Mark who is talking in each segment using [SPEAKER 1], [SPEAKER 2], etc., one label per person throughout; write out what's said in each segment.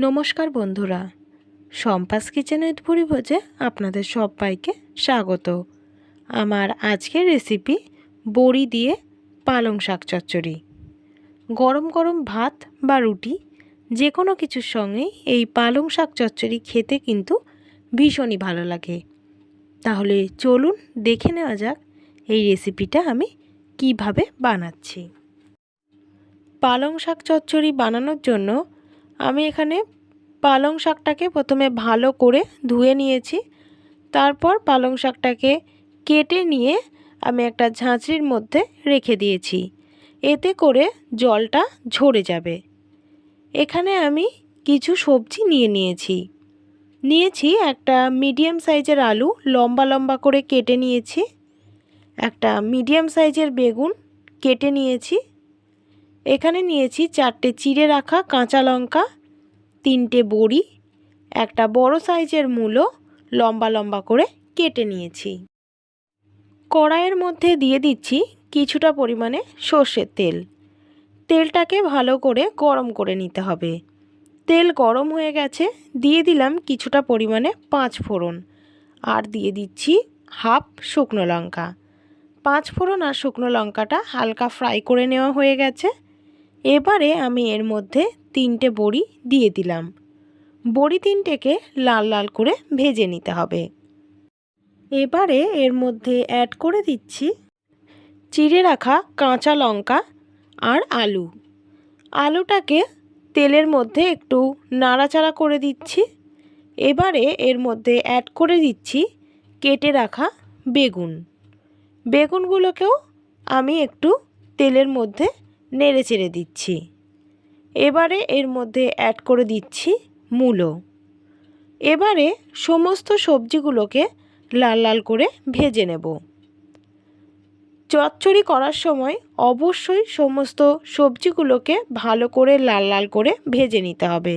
[SPEAKER 1] নমস্কার বন্ধুরা, Shampa's kitchen with ভুরিভোজে আপনাদের সবাইকে স্বাগত। আমার আজকের রেসিপি বড়ি দিয়ে পালং শাক চচ্চড়ি। গরম গরম ভাত বা রুটি যে কোনো কিছুর সঙ্গেই এই পালং শাক চচ্চড়ি খেতে কিন্তু ভীষণই ভালো লাগে। তাহলে চলুন দেখে নেওয়া যাক এই রেসিপিটা আমি কিভাবে বানাচ্ছি। পালং শাক চচ্চড়ি বানানোর জন্য আমি এখানে পালং শাকটাকে প্রথমে ভালো করে ধুয়ে নিয়েছি। তারপর পালং শাকটাকে কেটে নিয়ে আমি একটা ঝাঁঝরির মধ্যে রেখে দিয়েছি, এতে করে জলটা ঝরে যাবে। এখানে আমি কিছু সবজি নিয়েছি একটা মিডিয়াম সাইজের আলু লম্বা লম্বা করে কেটে নিয়েছি, একটা মিডিয়াম সাইজের বেগুন কেটে নিয়েছি, এখানে নিয়েছি 4টে চিড়ে রাখা কাঁচা লঙ্কা, 3টে বড়ি, একটা বড় সাইজের মূলো লম্বা লম্বা করে কেটে নিয়েছি। কড়াইয়ের মধ্যে দিয়ে দিচ্ছি কিছুটা পরিমাণে সর্ষের তেল। তেলটাকে ভালো করে গরম করে নিতে হবে। তেল গরম হয়ে গেছে, দিয়ে দিলাম কিছুটা পরিমাণে 5 ফোড়ন আর দিয়ে দিচ্ছি হাফ শুকনো লঙ্কা। 5 ফোড়ন আর শুকনো লঙ্কাটা হালকা ফ্রাই করে নেওয়া হয়ে গেছে। এবারে আমি এর মধ্যে 3টে বড়ি দিয়ে দিলাম। বড়ি 3টেকে লাল লাল করে ভেজে নিতে হবে। এবারে এর মধ্যে অ্যাড করে দিচ্ছি চিড়ে রাখা কাঁচা লঙ্কা আর আলু। আলুটাকে তেলের মধ্যে একটু নাড়াচাড়া করে দিচ্ছি। এবারে এর মধ্যে অ্যাড করে দিচ্ছি কেটে রাখা বেগুনগুলোকেও আমি একটু তেলের মধ্যে নেড়ে চেড়ে দিচ্ছি। এবারে এর মধ্যে অ্যাড করে দিচ্ছি মূলো। এবারে সমস্ত সবজিগুলোকে লাল লাল করে ভেজে নেব। চচ্চড়ি করার সময় অবশ্যই সমস্ত সবজিগুলোকে ভালো করে লাল লাল করে ভেজে নিতে হবে।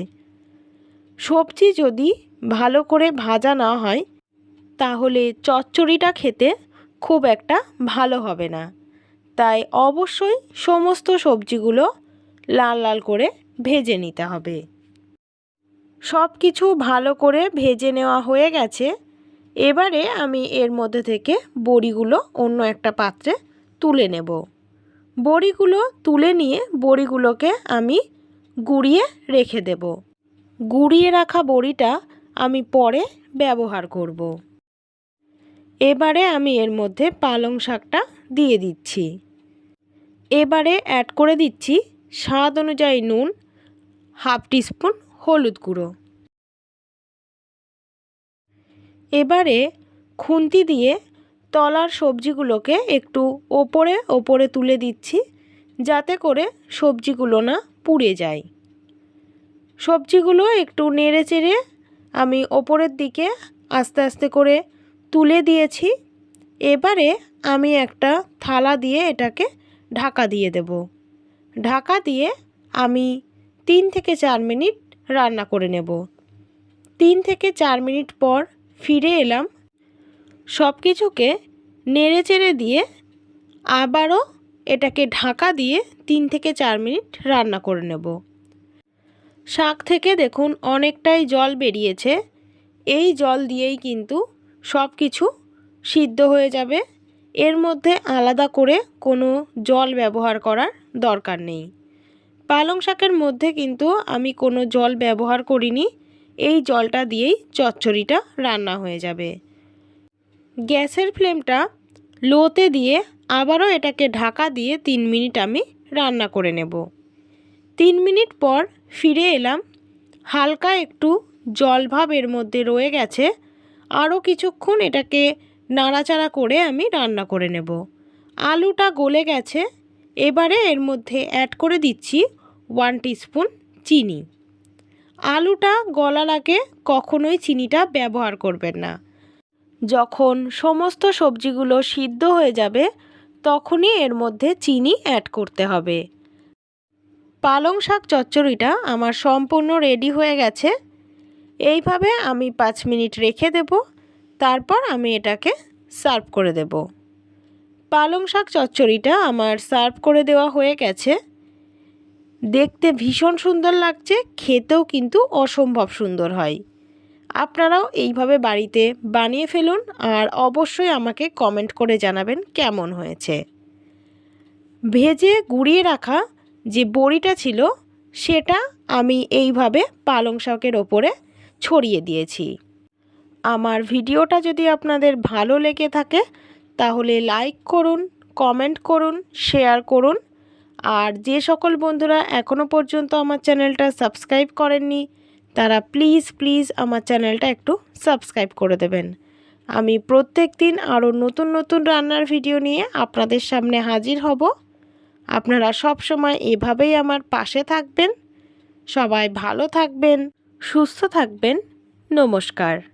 [SPEAKER 1] সবজি যদি ভালো করে ভাজা না হয় তাহলে চচ্চড়িটা খেতে খুব একটা ভালো হবে না। তাই অবশ্যই সমস্ত সবজিগুলো লাল লাল করে ভেজে নিতে হবে। সব কিছু ভালো করে ভেজে নেওয়া হয়ে গেছে। এবারে আমি এর মধ্যে থেকে বড়িগুলো অন্য একটা পাত্রে তুলে নেব। বড়িগুলো তুলে নিয়ে বড়িগুলোকে আমি গুঁড়িয়ে রেখে দেব। গুঁড়িয়ে রাখা বড়িটা আমি পরে ব্যবহার করব। এবারে আমি এর মধ্যে পালং শাকটা দিয়ে দিচ্ছি। এবারে অ্যাড করে দিচ্ছি স্বাদ অনুযায়ী নুন, হাফ টিস্পুন হলুদ গুঁড়ো। এবারে খুন্তি দিয়ে তলার সবজিগুলোকে একটু ওপরে ওপরে তুলে দিচ্ছি, যাতে করে সবজিগুলো না পুড়ে যায়। সবজিগুলো একটু নেড়ে চেড়ে আমি ওপরের দিকে আস্তে আস্তে করে তুলে দিয়েছি। এবারে আমি একটা থালা দিয়ে এটাকে ঢাকা দিয়ে দেব। ঢাকা দিয়ে আমি 3 থেকে 4 মিনিট রান্না করে নেব। 3 থেকে 4 মিনিট পর ফিরে এলাম। সব কিছুকে নেড়ে চেড়ে দিয়ে আবারও এটাকে ঢাকা দিয়ে 3 থেকে 4 মিনিট রান্না করে নেব। শাক থেকে দেখুন অনেকটাই জল বেরিয়েছে। এই জল দিয়েই কিন্তু সব কিছু সিদ্ধ হয়ে যাবে। এর মধ্যে আলাদা করে কোনো জল ব্যবহার করার দরকার নেই। পালং শাকের মধ্যে কিন্তু আমি কোনো জল ব্যবহার করিনি। এই জলটা দিয়েই চচ্চড়িটা রান্না হয়ে যাবে। গ্যাসের ফ্লেমটা লোতে দিয়ে আবারও এটাকে ঢাকা দিয়ে 3 মিনিট আমি রান্না করে নেব। 3 মিনিট পর ফিরে এলাম। হালকা একটু জলভাব এর মধ্যে রয়ে গেছে। আরও কিছুক্ষণ এটাকে নাড়াচাড়া করে আমি রান্না করে নেব। আলুটা গলে গেছে। এবারে এর মধ্যে অ্যাড করে দিচ্ছি 1 টিস্পুন চিনি। আলুটা গলার আগে কখনোই চিনিটা ব্যবহার করবেন না। যখন সমস্ত সবজিগুলো সিদ্ধ হয়ে যাবে তখনই এর মধ্যে চিনি অ্যাড করতে হবে। পালং শাক চচ্চড়িটা আমার সম্পূর্ণ রেডি হয়ে গেছে। এইভাবে আমি 5 মিনিট রেখে দেব। তারপর আমি এটাকে সার্ভ করে দেব। পালং শাক চচ্চড়িটা আমার সার্ভ করে দেওয়া হয়ে গেছে। দেখতে ভীষণ সুন্দর লাগছে, খেতেও কিন্তু অসম্ভব সুন্দর হয়। আপনারাও এইভাবে বাড়িতে বানিয়ে ফেলুন আর অবশ্যই আমাকে কমেন্ট করে জানাবেন কেমন হয়েছে। ভেজে গুঁড়িয়ে রাখা যে বড়িটা ছিল সেটা আমি এইভাবে পালং শাকের ওপরে ছড়িয়ে দিয়েছি। আমার ভিডিওটা যদি আপনাদের ভালো লেগে থাকে তাহলে লাইক করুন, কমেন্ট করুন, শেয়ার করুন। আর যে সকল বন্ধুরা এখনও পর্যন্ত আমার চ্যানেলটা সাবস্ক্রাইব করেননি তারা প্লিজ আমার চ্যানেলটা একটু সাবস্ক্রাইব করে দেবেন। আমি প্রত্যেক দিন আরও নতুন নতুন রান্নার ভিডিও নিয়ে আপনাদের সামনে হাজির হব। আপনারা সব সময় এভাবেই আমার পাশে থাকবেন। সবাই ভালো থাকবেন, সুস্থ থাকবেন। নমস্কার।